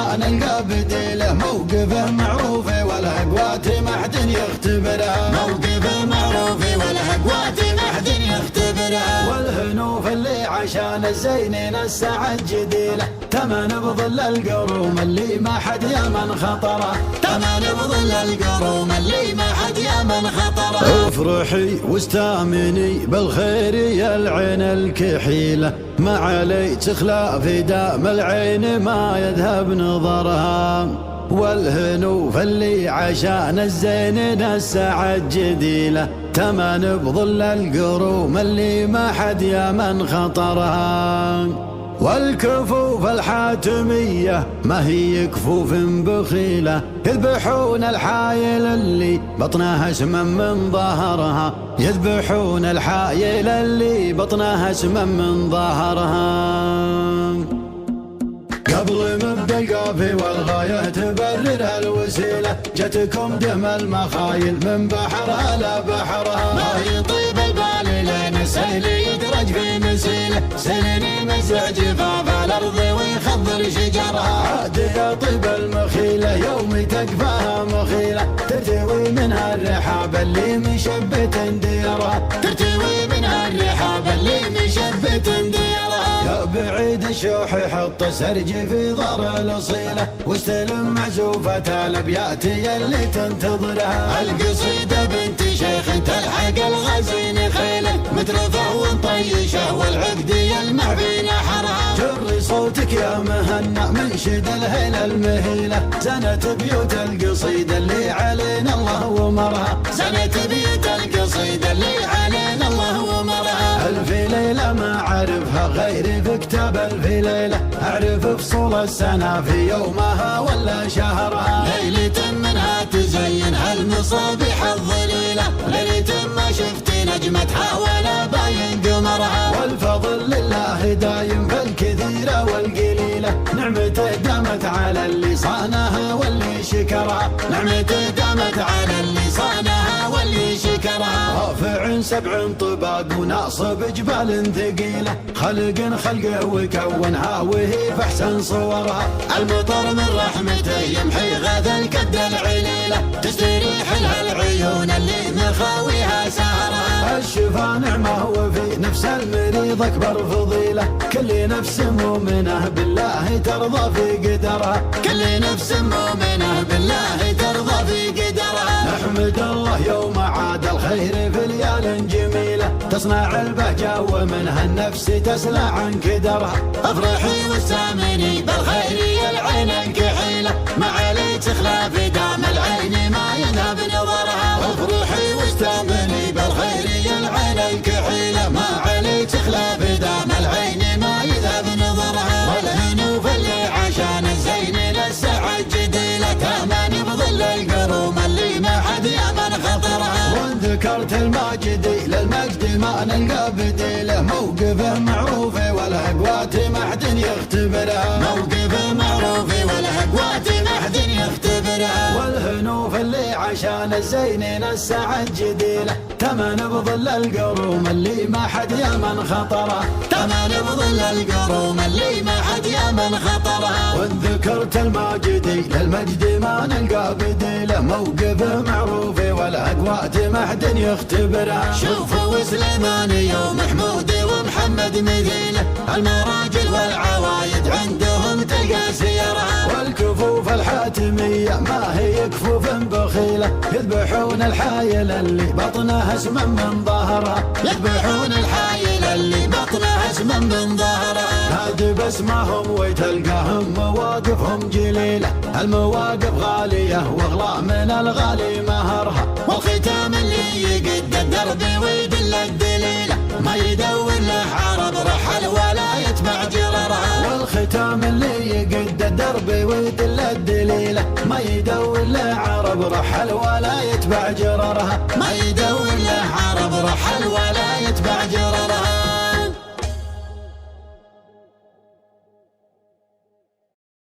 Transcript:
ما نلقى بديله، موقفه معروف والأقوات ما حد يختبره، موقفه معروف والأقوات ما حد يختبره. والهنوف اللي عشان الزين السعد جديله، تمن بظل القروم اللي ما حد يمن خطره، تمن بظل القروم اللي ما حد يمن خطره. افرحي واستامني بالخير يا العين الكحيله، ما علي تخلى في دام العين ما يذهب نظرها، والهنوف اللي عشان الزين السعد جديله، تمن بظل القروم اللي ما حد يمن خطرها. والكفوف الحاتمية ما هي كفوف بخيلة، يذبحون الحايل اللي بطنها سمن من ظهرها، يذبحون الحايل اللي بطنها سمن من ظهرها. قبل مبدا القافي والغاية تبرر الوسيلة، جتكم دم المخايل من بحرها لا بحرها، ما يطيب البال لين السيل يدرج في مسيله، سنين يمزع جفاف الأرض ويخضر شجرها. عاد يا طيب المخيلة يوم تكفاها مخيلة، ترتوي منها الرحاب اللي مشبت ديرها، ترتوي منها الرحاب اللي مشبت ديرها. يا بعيد الشوح يحط سرج في ضر الأصيلة، واستلم معزوفة الأبيات اللي تنتظرها. القصيدة بنت شيخ تلحق الغزين خيله، مترفه ومطيشه والعقد يلمع في نحرها. جري صوتك يا مهنا منشد الهيل المهيلة، سنة بيوت القصيدة اللي علينا الله ومرها، سنة بيوت القصيدة اللي علينا الله ومرها. ألف ليلة ما أعرفها غيري في كتاب ألف ليلة، أعرف فصول السنة في يومها ولا شهرها. ليلة منها تزين هالمصابيح الظليلة، ليلة ما شفت نجمتها ولا باين قمرها. والفضل لله دايم في الكثيرة والقليلة، نعمته دامت على اللي صانها واللي شكرها، نعمته دامت على اللي صانها واللي شكرها. رافع سبع طباق وناصب جبال ثقيلة، خلق خلقه وكونها وهي في احسن صورها. المطر من رحمته يمحي غاث الكد العليلة، تستريح لها العيون اللي مخاويها سهرها. الشفا نعمه وفي نفس المريض اكبر فضيلة، كل نفس مؤمنة بالله ترضى في قدرها، كل نفس مؤمنة بالله ترضى في قدرها. نحمد الله يوم عاد الخير في ليال جميلة، تصنع البهجة ومنها النفس تسلى عن كدرها. افرحي واستامني بالخير يا العين الكحيلة، ما عليك تخلى في دام العين ما يذهب نظرها. افرحي واستامني بالخير يا العين الكحيلة، ما عليك تخلى في دام العين ما يذهب نظرها. والهنوف اللي عشان الزين للسعد جديلة، تمن بظل القروم اللي ما حد يمن خطرها. وان ذكرت الماجدي للمجد ما نلقى بديله، موقفه معروف والأقوات ما حد يختبره، موقفه معروف والأقوات ما حد يختبره. والهنوف اللي عشان الزين السعد جديله، تمن بظل القروم اللي ما حد يمن خطره، تمن بظل القروم اللي ما حد يمن خطرها. وان ذكرت الماجدي للمجد ما نلقى بديله، موقفه معروف والأقوات ما حد يختبره. شوفوا سليماني ومحمود ومحمد مثيله، المراجل والعوايد عندهم تلقى سيرها. والكفوف الحاتمية ما هي كفوف بخيلة، يذبحون الحايل اللي بطنها سمن من ظهرها، يذبحون الحايل اللي بطنها سمن من ظهرها. نادي باسمهم وتلقاهم مواقفهم جليلة، المواقف غالية واغلى من الغالي مهرها. والختام اللي يقد الدرب ويدل الدليلة، ما يدور له عرب رحل ولا يتبع جررها. والختام اللي يقد الدرب ويدل الدليلة، ما يدور له عرب رحل ولا يتبع جررها، ما يدور له عرب رحل ولا يتبع جررها.